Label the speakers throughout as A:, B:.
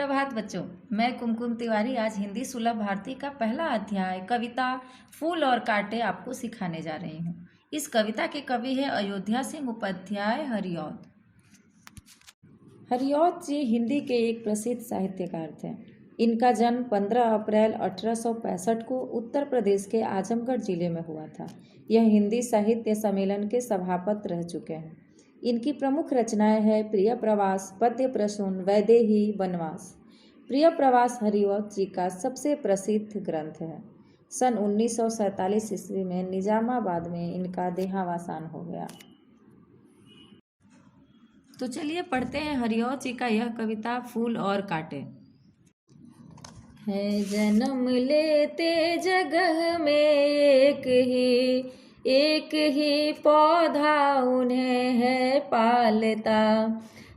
A: सुप्रभात बच्चों, मैं कुमकुम तिवारी आज हिंदी सुलभ भारती का पहला अध्याय कविता फूल और कांटे आपको सिखाने जा रही हूँ। इस कविता के कवि है अयोध्या सिंह उपाध्याय हरिऔध। हरिऔध जी हिंदी के एक प्रसिद्ध साहित्यकार थे। इनका जन्म 15 अप्रैल 1865 को उत्तर प्रदेश के आजमगढ़ जिले में हुआ था। यह हिंदी साहित्य सम्मेलन के सभापति रह चुके हैं। इनकी प्रमुख रचनाएं हैं प्रिय प्रवास, पद्य प्रसून, वैदेही, वनवास। प्रिय प्रवास हरिऔध जी का सबसे प्रसिद्ध ग्रंथ है। सन 1947 ईस्वी में निजामाबाद में इनका देहावसान हो गया। तो चलिए पढ़ते हैं हरिऔध जी का यह कविता फूल और कांटे। है जन्म लेते जगह में एक ही पौधा उन्हें है पालता,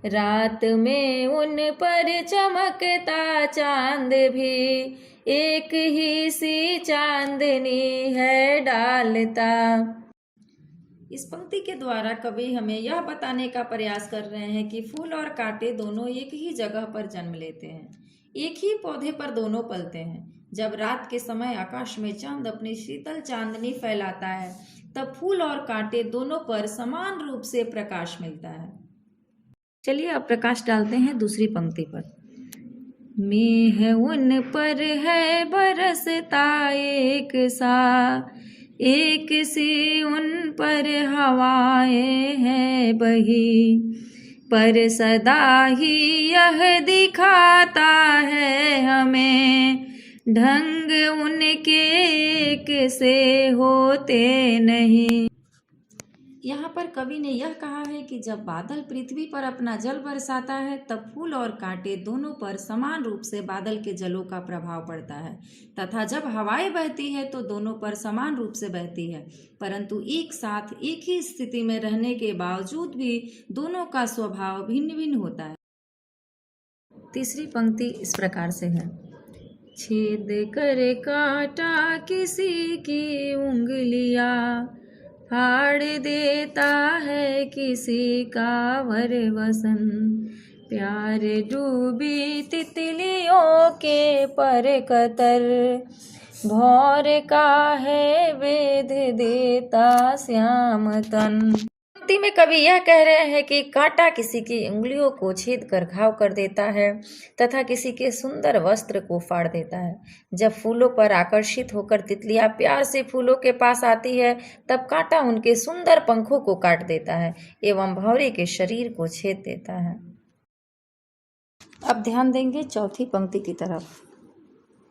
A: रात में उन पर चमकता चांद भी एक ही सी चांदनी है डालता। इस पंक्ति के द्वारा कवि हमें यह बताने का प्रयास कर रहे हैं कि फूल और कांटे दोनों एक ही जगह पर जन्म लेते हैं, एक ही पौधे पर दोनों पलते हैं। जब रात के समय आकाश में चांद अपनी शीतल चांदनी फैलाता है, तब फूल और कांटे दोनों पर समान रूप से प्रकाश मिलता है। चलिए अब प्रकाश डालते हैं दूसरी पंक्ति पर। मेह उन पर है बरसता एक सी उन पर हवाएं हैं बही, पर सदा ही यह दिखाता है हमें ढंग उनके एक से होते नहीं। यहाँ पर कवि ने यह कहा है कि जब बादल पृथ्वी पर अपना जल बरसाता है, तब फूल और कांटे दोनों पर समान रूप से बादल के जलों का प्रभाव पड़ता है, तथा जब हवाएं बहती है तो दोनों पर समान रूप से बहती है, परंतु एक साथ एक ही स्थिति में रहने के बावजूद भी दोनों का स्वभाव भिन्न भिन्न होता है। तीसरी पंक्ति इस प्रकार से है। छेद कर काटा किसी की उंगलियां, फाड़ देता है किसी का वरवसन, प्यार डूबी तितलियों के पर कतर, भौर का है वेद देता श्याम तन। पंक्ति में कवि यह कह रहे हैं कि कांटा किसी की उंगलियों को छेद कर घाव कर देता है तथा किसी के सुंदर वस्त्र को फाड़ देता है। जब फूलों पर आकर्षित होकर तितलियां प्यार से फूलों के पास आती है, तब कांटा उनके सुंदर पंखों को काट देता है एवं भौरे के शरीर को छेद देता है। अब ध्यान देंगे चौथी पंक्ति की तरफ।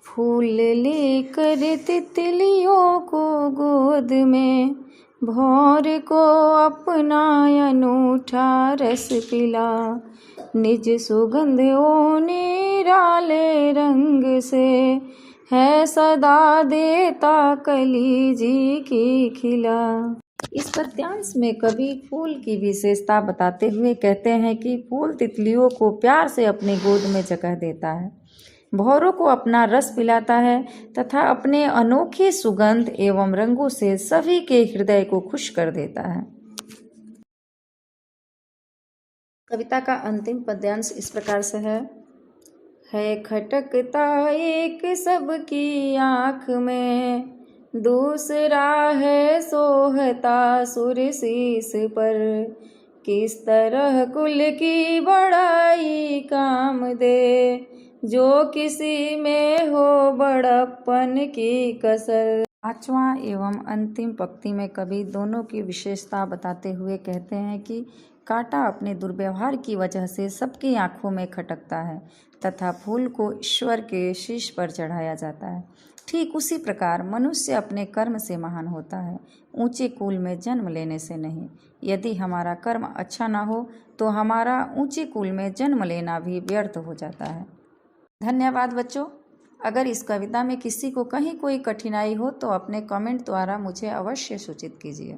A: फूल लेकर तितलियों को गोद में, भौर को अपना अनूठा रस पिला, निज सुगंध ओ निराले रंग से, है सदा देता कली जी की खिला। इस पद्यांश में कवि फूल की विशेषता बताते हुए कहते हैं कि फूल तितलियों को प्यार से अपनी गोद में जगह देता है, भौरों को अपना रस पिलाता है तथा अपने अनोखे सुगंध एवं रंगों से सभी के हृदय को खुश कर देता है। कविता का अंतिम पद्यांश इस प्रकार से है खटकता एक सबकी आँख में, दूसरा है सोहता सुर शीस पर, किस तरह कुल की बड़ाई काम दे, जो किसी में हो बड़प्पन की कसर। पांचवा एवं अंतिम पंक्ति में कवि दोनों की विशेषता बताते हुए कहते हैं कि कांटा अपने दुर्व्यवहार की वजह से सबकी आंखों में खटकता है तथा फूल को ईश्वर के शीश पर चढ़ाया जाता है। ठीक उसी प्रकार मनुष्य अपने कर्म से महान होता है, ऊंचे कुल में जन्म लेने से नहीं। यदि हमारा कर्म अच्छा ना हो तो हमारा ऊंचे कुल में जन्म लेना भी व्यर्थ हो जाता है। धन्यवाद बच्चों। अगर इस कविता में किसी को कहीं कोई कठिनाई हो तो अपने कमेंट द्वारा मुझे अवश्य सूचित कीजिए।